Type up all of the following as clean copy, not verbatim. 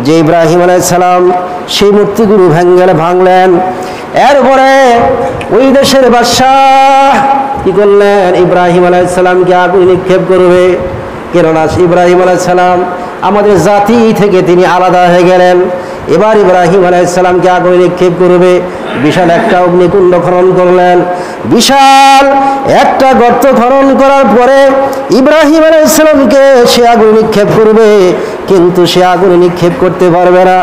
যে ইব্রাহিম আলাইহিস সালাম সেই মূর্তিগুলো ভাঙলেন। এরপরে ওই দেশের বাদশাহ কি করলেন, ইব্রাহিম আলাইহিস সালামকে আগুনে নিক্ষেপ করবে। কেননা ইব্রাহিম আলাইহিস সালাম আমাদের জাতি থেকে তিনি আলাদা হয়ে গেলেন। এবার ইব্রাহিম আলাইহিস সালামকে আগুনে নিক্ষেপ করবে। বিশাল একটা অগ্নিকুণ্ড খনন করলেন। বিশাল একটা গর্ত খনন করার পরে ইব্রাহিম আলাইহিস সালামকে সে আগুনে নিক্ষেপ করবে, কিন্তু সে আগুনে নিক্ষেপ করতে পারবে না।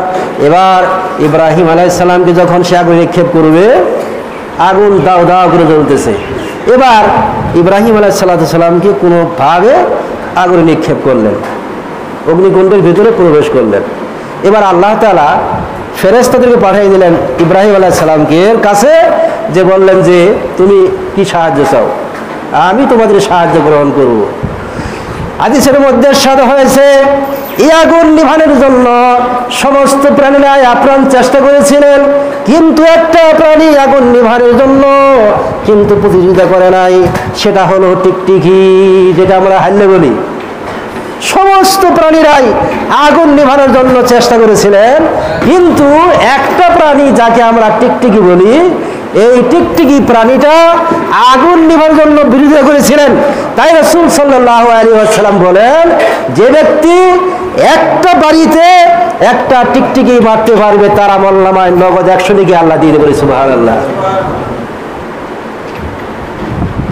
এবার ইব্রাহিম আলাইহিস সালামকে যখন সে আগুনে নিক্ষেপ করবে, আগুন দাও দাও করে জ্বলতেছে। এবার ইব্রাহিম আলাইহিস সালামকে কোনোভাবে আগুনে নিক্ষেপ করলেন, অগ্নিকুণ্ডের ভিতরে প্রবেশ করলেন। এবার আল্লাহ তাআলা ফেরেশতাদেরকে পাঠিয়ে দিলেন ইব্রাহিম আলাইহিস সালামকে কাছে, যে বললেন যে তুমি কি সাহায্য চাও, আমি তোমাদের সাহায্য গ্রহণ করব। হাদিসের মধ্যে সাদা হয়েছে, এই আগুন নিভানোর জন্য সমস্ত প্রাণীরা আপ্রাণ চেষ্টা করেছিলেন, কিন্তু একটা প্রাণী আগুন নিভানোর জন্য কিন্তু প্রতিযোগিতা করে নাই, সেটা হলো টিকটিকি, যেটা আমরা হাল্লে বলি। সমস্ত প্রাণীরাই আগুন নিভানোর জন্য চেষ্টা করেছিলেন, কিন্তু একটা প্রাণী যাকে আমরা টিকটিকি বলি, এই টিকটিকি প্রাণীটা আগুন নিভানোর জন্য বিরোধিতা করেছিলেন। তাই রাসূল সাল্লাল্লাহু আলাইহি ওয়াসাল্লাম বলেন, যে ব্যক্তি একটা বাড়িতে একটা টিকটিকি মারতে পারবে তার আমলনামায় নগদ 100 নেকি আল্লাহ দিয়ে দেবে। সুবহানাল্লাহ।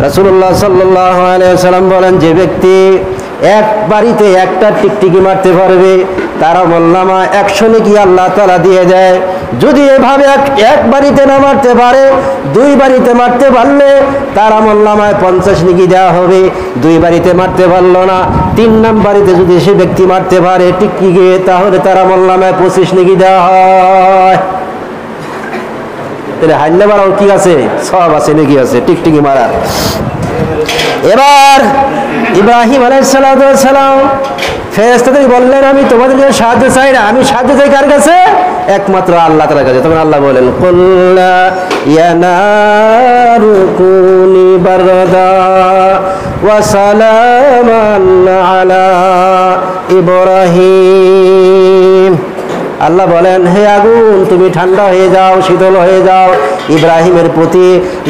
রাসূলুল্লাহ সাল্লাল্লাহু আলাইহি ওয়াসাল্লাম বলেন, যে ব্যক্তি এক বাড়িতে একটা টিকটিকি মারতে পারবে তার আমলনামায় 100 নেকি আল্লাহ তাআলা দিয়ে দেয়। যদি এভাবে এক বাড়িতে না মারতে পারে, 2 বাড়িতে মারতে পারলে তার আমলনামায় 50 নেকি দেওয়া হবে। 2 বাড়িতে মারতে পারলো না, 3 নাম্বারিতে যদি সে ব্যক্তি মারতে পারে টিকটিকি, তাহলে তার আমলনামায় 25 নেকি দেওয়া হয়। তাহলে হাইলে মারাও কি আছে, সব আছে, নেকি আছে টিকটিকি মারার। এবার ইব্রাহিম আলাইহিস সালাম ফেরেশতাদের বললেন, আমি তোমাদের কাছে সাহায্য চাই না, আমি সাহায্য চাই কার কাছে? একমাত্র আল্লাহ তাআলার কাছে। তখন আল্লাহ বলেন, কুল ইয়া নারু কুনি বারদা ওয়া সালামান আলা ইব্রাহিম। আল্লাহ বলেন, হে আগুন তুমি ঠান্ডা হয়ে যাও, শীতল হয়ে যাও ইব্রাহিমের প্রতি,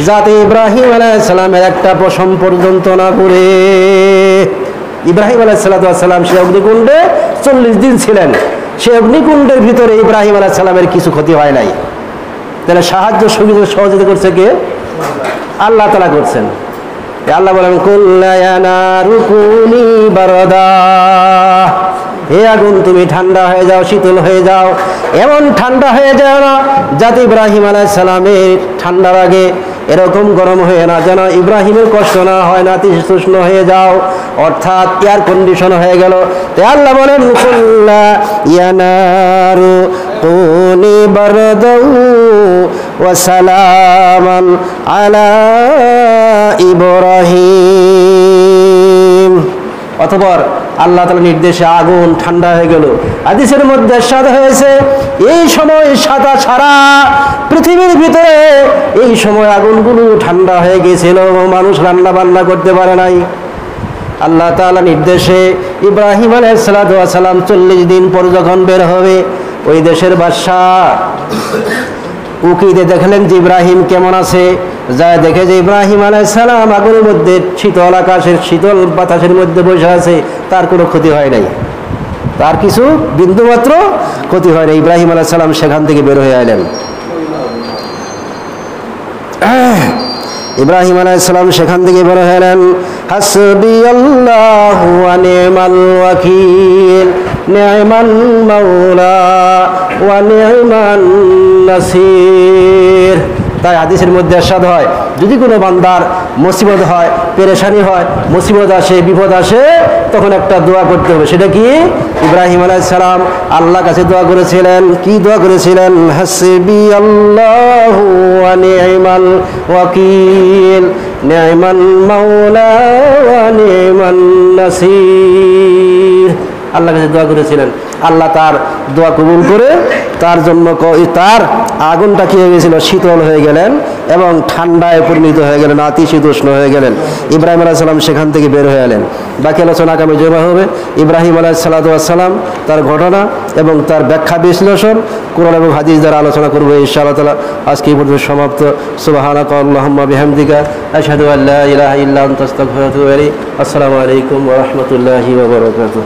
যাতে ইব্রাহিম আলাইহিস সালামের একটা পশম পর্যন্ত না করে। ইব্রাহিম আলাইহিস সালাম সে অগ্নিকুণ্ডে 40 দিন ছিলেন, সে অগ্নিকুণ্ডের ভিতরে ইব্রাহিম আলাইহিস সালামের কিছু ক্ষতি হয় নাই। তাহলে সাহায্য সহযোগিতা করছে কে? আল্লাহ তাআলা করছেন। আল্লাহ বলেন, কুল ইয়া নারু কুনি বারদা, হে আগুন তুমি ঠান্ডা হয়ে যাও, শীতল হয়ে যাও। এমন ঠান্ডা হয়ে যাও না যাতে ইব্রাহিম আলাইহিস সালামের ঠান্ডা লাগে, এরকম গরম হয়ে না যেন ইব্রাহিমের কষ্ট না হয়, নাতিশীতোষ্ণ হয়ে যাও, অর্থাৎ এয়ার কন্ডিশন হয়ে গেল। তাই আল্লাহ বলেন, কুল্লা ইয়া নারু কুনি বারদাও ওয়া সালামান আলা ইব্রাহিম। অতঃপর আল্লাহ তাআলার নির্দেশে আগুন ঠান্ডা হয়ে গেল। হাদিসের মধ্যে সাদা হয়েছে, এই সময় সাদা ছাড়া পৃথিবীর ভিতরে এই সময় আগুনগুলো ঠান্ডা হয়ে গিয়েছিল, মানুষ রান্না বান্না করতে পারে নাই। আল্লাহ তাআলার নির্দেশে ইব্রাহিম আলাইহিস সালাম 40 দিন পর যখন বের হবে, ওই দেশের বাদশাহ উকিতে দেখলেন যে ইব্রাহিম কেমন আছে। যা দেখে যে ইব্রাহিম আলাইহিস সালাম আগুনের মধ্যে শীতল আকাশের শীতল বাতাসের মধ্যে বসে আছে, তার কোনো ক্ষতি হয় নাই, তার কিছু বিন্দুমাত্র ক্ষতি হয় নাই। ইব্রাহিম আলাইহিস সালাম সেখান থেকে বের হয়ে এলেন। ইব্রাহিম আলাইহিস সালাম সেখান থেকে বের হয়ে এলেন। হাসবিয়াল্লাহু ওয়া নি'মাল ওয়াকিল, নি'মান মাওলা ওয়া নি'মান নাসির। তাই হাদিসের মধ্যে ইরশাদ হয়, যদি কোনো বান্দার মুসিবত হয়, পেরেশানি হয়, মুসিবত আসে, বিপদ আসে, তখন একটা দোয়া করতে হবে। সেটা কি? ইব্রাহিম আলাইহিস সালাম আল্লাহর কাছে দোয়া করেছিলেন। কি দোয়া করেছিলেন? হাসবিয়াল্লাহু ওয়া নি'মাল ওয়াকিল, নি'মান মাওলা ওয়া নি'মান নাসির। আল্লাহর কাছে দোয়া করেছিলেন, আল্লাহ তার দোয়া কবুল করে তার জন্য তার আগুনটা কি হয়ে গেছিল, শীতল হয়ে গেলেন এবং ঠান্ডায় পরিণত হয়ে গেলেন, নাতিশীতোষ্ণ হয়ে গেলেন। ইব্রাহিম আলাইহিস সালাম সেখান থেকে বের হয়ে এলেন। বাকি আলোচনা আগামী জমা হবে। ইব্রাহিম আলাইহিস সালাম তার ঘটনা এবং তার ব্যাখ্যা বিশ্লেষণ কোরআন এবং হাদিস দ্বারা আলোচনা করবো ইনশাআল্লাহ তাআলা। আজকে এই পর্যন্ত সমাপ্ত। সুবহানাকা আল্লাহুম্মা বিহামদিকা আশহাদু আল্লা ইলাহা ইল্লা আনতা আস্তাগফিরুকা ওয়া আতুবু ইলাইক। আসসালামু আলাইকুম ওয়া রাহমাতুল্লাহি ওয়া বারাকাতুহু।